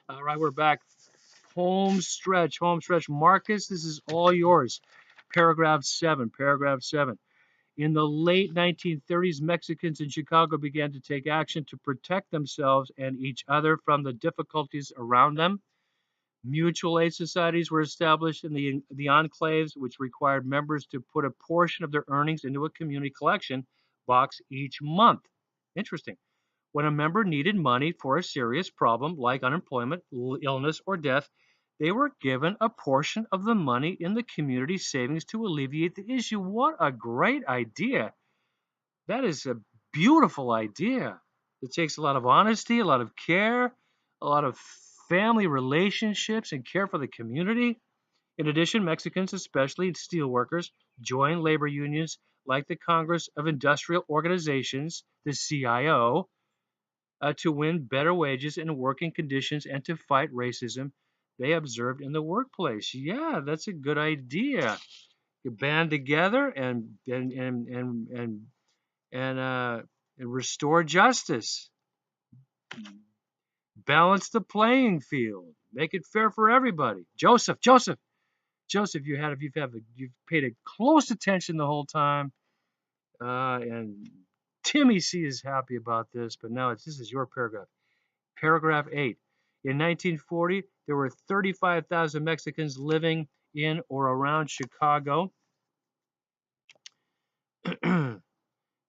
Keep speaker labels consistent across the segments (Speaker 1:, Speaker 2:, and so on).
Speaker 1: All right, we're back. Home stretch, home stretch. Marcus, this is all yours. Paragraph 7, paragraph 7. In the late 1930s, Mexicans in Chicago began to take action to protect themselves and each other from the difficulties around them. Mutual aid societies were established in the enclaves, which required members to put a portion of their earnings into a community collection box each month. Interesting. When a member needed money for a serious problem like unemployment, illness, or death, they were given a portion of the money in the community savings to alleviate the issue. What a great idea! That is a beautiful idea. It takes a lot of honesty, a lot of care, a lot of family relationships, and care for the community. In addition, Mexicans, especially steelworkers, joined labor unions like the Congress of Industrial Organizations, the CIO, to win better wages and working conditions and to fight racism they observed in the workplace. Yeah, that's a good idea. You band together and restore justice, balance the playing field, make it fair for everybody. Joseph, you've paid a close attention the whole time, and Timmy C is happy about this, but now this is your paragraph. Paragraph 8. In 1940, there were 35,000 Mexicans living in or around Chicago,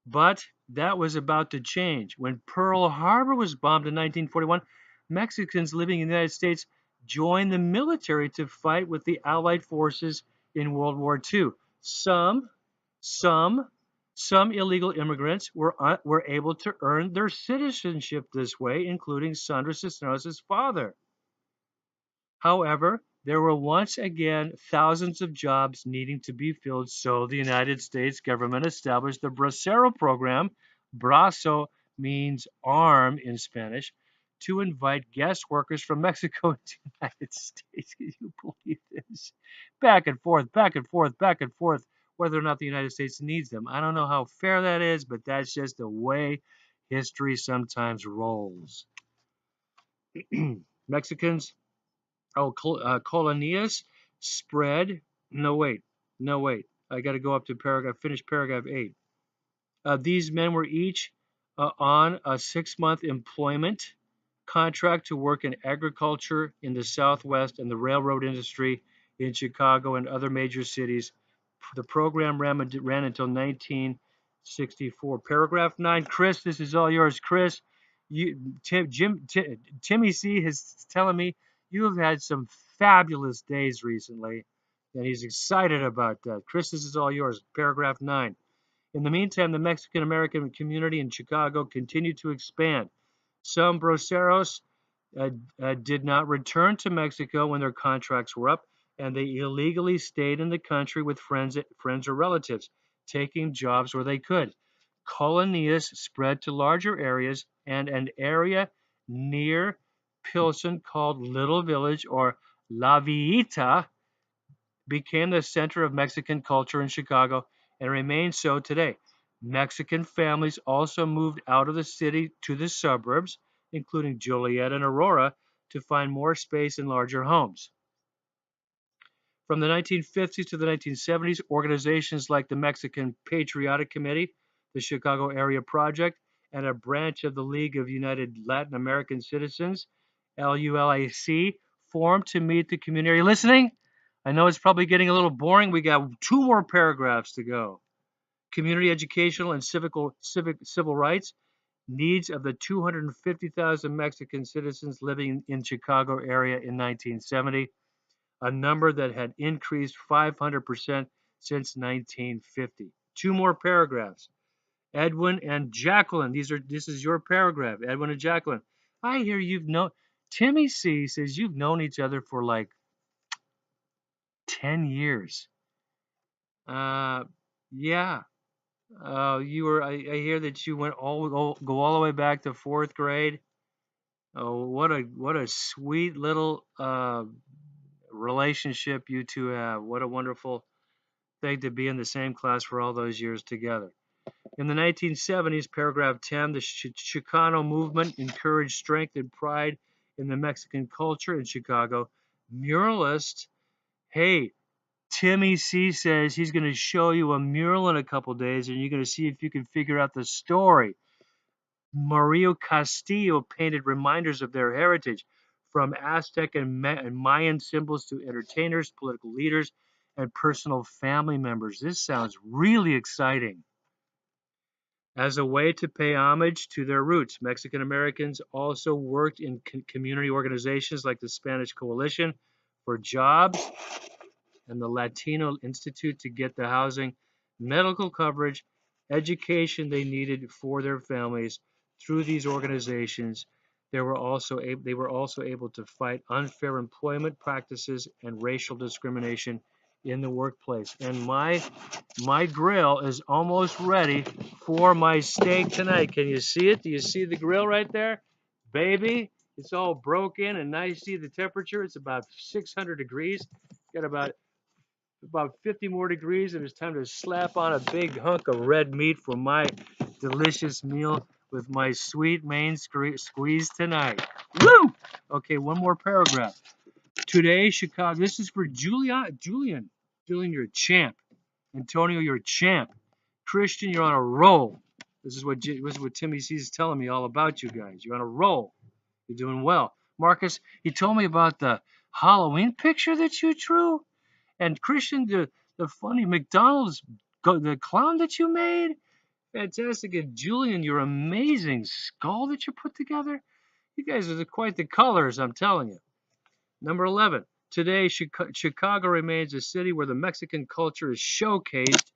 Speaker 1: but that was about to change. When Pearl Harbor was bombed in 1941, Mexicans living in the United States joined the military to fight with the Allied forces in World War II. Some, some, some illegal immigrants were able to earn their citizenship this way, including Sandra Cisneros' father. However, there were once again thousands of jobs needing to be filled, so the United States government established the Bracero program. Brazo means arm in Spanish, to invite guest workers from Mexico to the United States. Can you believe this? Back and forth, back and forth, back and forth, whether or not the United States needs them. I don't know how fair that is, but that's just the way history sometimes rolls. Mexicans colonias spread. No, wait. No, wait. I got to go up to finish paragraph 8. These men were each on a 6-month employment contract to work in agriculture in the Southwest and the railroad industry in Chicago and other major cities. The program ran until 1964. Paragraph 9. Chris, this is all yours. Chris, Timmy C is telling me you have had some fabulous days recently, and he's excited about that. Chris, this is all yours. Paragraph 9. In the meantime, the Mexican American community in Chicago continued to expand. Some broceros did not return to Mexico when their contracts were up, and they illegally stayed in the country with friends or relatives, taking jobs where they could. Colonias spread to larger areas, and an area near Pilsen called Little Village or La Villita became the center of Mexican culture in Chicago and remains so today. Mexican families also moved out of the city to the suburbs, including Joliet and Aurora, to find more space in larger homes. From the 1950s to the 1970s, organizations like the Mexican Patriotic Committee, the Chicago Area Project, and a branch of the League of United Latin American Citizens, LULAC, formed to meet the community. Are you listening? I know it's probably getting a little boring. We got 2 more paragraphs to go. Community educational and civil rights needs of the 250,000 Mexican citizens living in Chicago area in 1970, a number that had increased 500% since 1950. 2 more paragraphs. Edwin and Jacqueline. This is your paragraph. Edwin and Jacqueline. I hear you've known. Timmy C says you've known each other for like 10 years. Yeah. You were. I hear that you went go all the way back to 4th grade. Oh, what a sweet little relationship you two have. What a wonderful thing to be in the same class for all those years together. In the 1970s, paragraph 10, the Chicano movement encouraged strength and pride in the Mexican culture in Chicago. Muralist, hey, Timmy C says he's going to show you a mural in a couple days, and you're going to see if you can figure out the story. Mario Castillo painted reminders of their heritage, from Aztec and Mayan symbols to entertainers, political leaders, and personal family members. This sounds really exciting. As a way to pay homage to their roots, Mexican Americans also worked in community organizations like the Spanish Coalition for Jobs and the Latino Institute to get the housing, medical coverage, education they needed for their families. Through these organizations, they were also able to fight unfair employment practices and racial discrimination in the workplace. And my grill is almost ready for my steak tonight. Can you see it? Do you see the grill right there? Baby, it's all broken and now you see the temperature. It's about 600 degrees. Got about 50 more degrees, and it's time to slap on a big hunk of red meat for my delicious meal with my sweet main squeeze tonight. Woo! Okay, one more paragraph. Today, Chicago. This is for Julian. Julian, you're a champ. Antonio, you're a champ. Christian, you're on a roll. This is what Timmy C is telling me all about you guys. You're on a roll. You're doing well. Marcus, he told me about the Halloween picture that you drew. And Christian, the funny McDonald's, the clown that you made, fantastic. And Julian, your amazing skull that you put together. You guys are quite the colors, I'm telling you. Number 11. Today, Chicago remains a city where the Mexican culture is showcased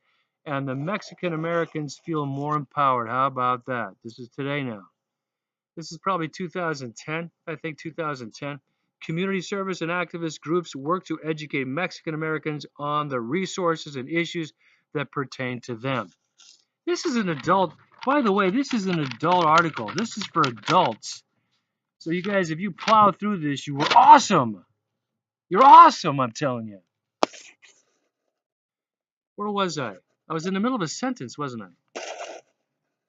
Speaker 1: and the Mexican Americans feel more empowered. How about that? This is today now. This is probably 2010, I think 2010. Community service and activist groups work to educate Mexican Americans on the resources and issues that pertain to them. This is an adult, by the way, this is an adult article. This is for adults. So you guys, if you plow through this, you were awesome. You're awesome, I'm telling you. Where was I? I was in the middle of a sentence, wasn't I?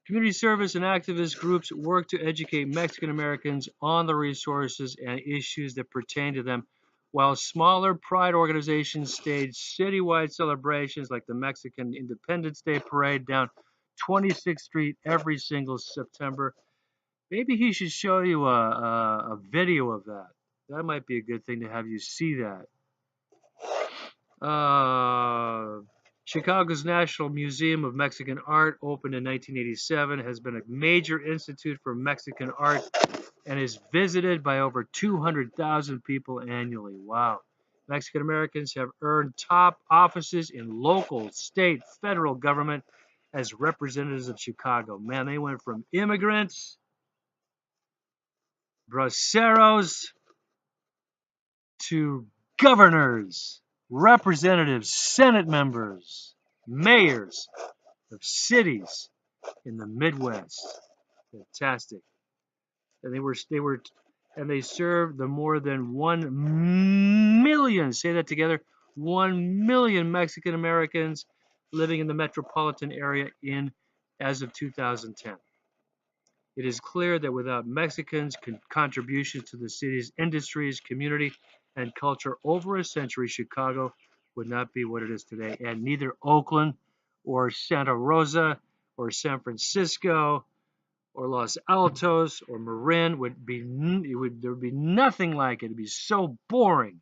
Speaker 1: Community service and activist groups work to educate Mexican Americans on the resources and issues that pertain to them, while smaller pride organizations stage citywide celebrations like the Mexican Independence Day Parade down 26th Street every single September. Maybe he should show you a video of that. That might be a good thing to have you see that. Uh, Chicago's National Museum of Mexican Art, opened in 1987, has been a major institute for Mexican art and is visited by over 200,000 people annually. Wow. Mexican Americans have earned top offices in local, state, federal government as representatives of Chicago. Man, they went from immigrants, braceros, to governors, representatives, Senate members, mayors of cities in the Midwest. Fantastic. And they served the more than 1 million, say that together, 1 million Mexican Americans living in the metropolitan area as of 2010. It is clear that without Mexicans' contributions to the city's industries, community, and culture over a century, Chicago would not be what it is today. And neither Oakland or Santa Rosa or San Francisco or Los Altos or Marin there would be nothing like it. It'd be so boring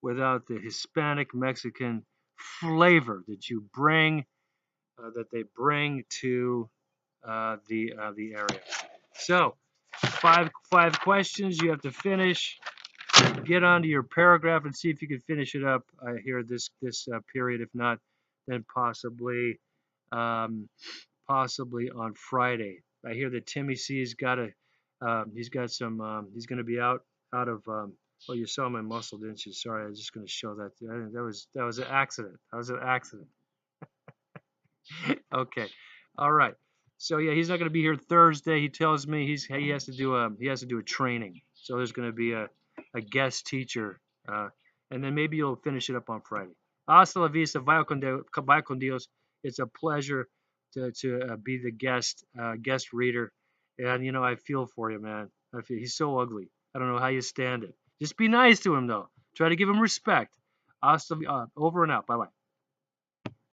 Speaker 1: without the Hispanic Mexican flavor that they bring to the area. So, five questions you have to finish. Get onto your paragraph and see if you can finish it up here this period. If not, then possibly on Friday. I hear that Timmy C has got he's going to be out of. Oh, you saw my muscle, didn't you? Sorry, I was just going to show that. That was an accident. That was an accident. Okay. All right. So yeah, he's not going to be here Thursday. He tells me he has to do a training. So there's going to be a guest teacher, and then maybe you'll finish it up on Friday. Hasta la vista, vaya con Dios. It's a pleasure to be the guest reader, and I feel for you, man. He's so ugly. I don't know how you stand it. Just be nice to him, though. Try to give him respect. Over and out. Bye bye.